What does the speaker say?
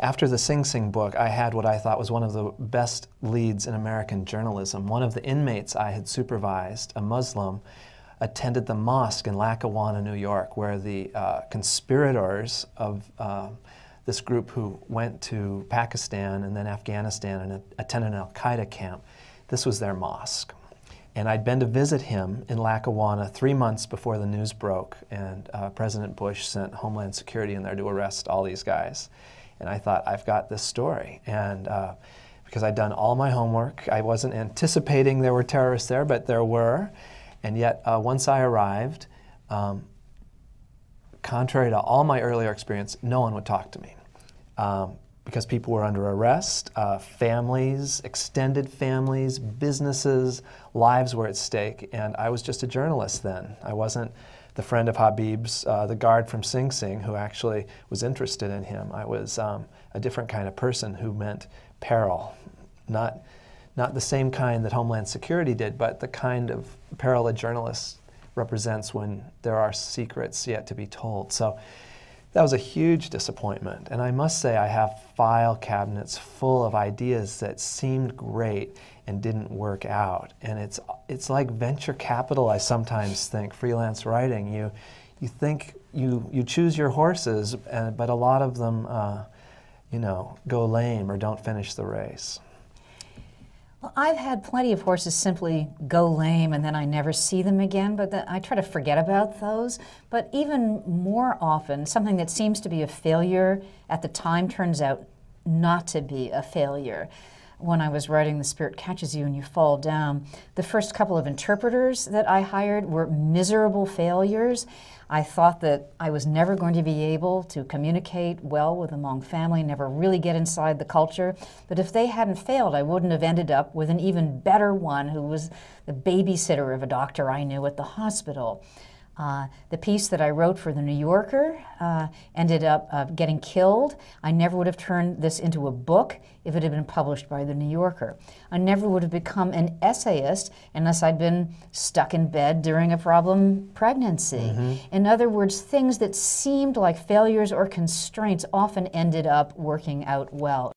After the Sing Sing book, I had what I thought was one of the best leads in American journalism. One of the inmates I had supervised, a Muslim, attended the mosque in Lackawanna, New York, where the conspirators of this group who went to Pakistan and then Afghanistan and attended an al-Qaeda camp, this was their mosque. And I'd been to visit him in Lackawanna 3 months before the news broke, and President Bush sent Homeland Security in there to arrest all these guys. And I thought, I've got this story. And because I'd done all my homework, I wasn't anticipating there were terrorists there, but there were. And yet, once I arrived, contrary to all my earlier experience, no one would talk to me. Because people were under arrest, families, extended families, businesses, lives were at stake, and I was just a journalist then. I wasn't the friend of Habib's, the guard from Sing Sing, who actually was interested in him. I was a different kind of person who meant peril, not the same kind that Homeland Security did, but the kind of peril a journalist represents when there are secrets yet to be told. So that was a huge disappointment, and I must say I have file cabinets full of ideas that seemed great and didn't work out. And it's like venture capital, I sometimes think, freelance writing. You think you choose your horses, but a lot of them go lame or don't finish the race. Well, I've had plenty of horses simply go lame and then I never see them again, but I try to forget about those. But even more often, something that seems to be a failure at the time turns out not to be a failure. When I was writing The Spirit Catches You and You Fall Down, the first couple of interpreters that I hired were miserable failures. I thought that I was never going to be able to communicate well with the Hmong family, never really get inside the culture. But if they hadn't failed, I wouldn't have ended up with an even better one who was the babysitter of a doctor I knew at the hospital. The piece that I wrote for The New Yorker ended up getting killed. I never would have turned this into a book if it had been published by The New Yorker. I never would have become an essayist unless I'd been stuck in bed during a problem pregnancy. Mm-hmm. In other words, things that seemed like failures or constraints often ended up working out well.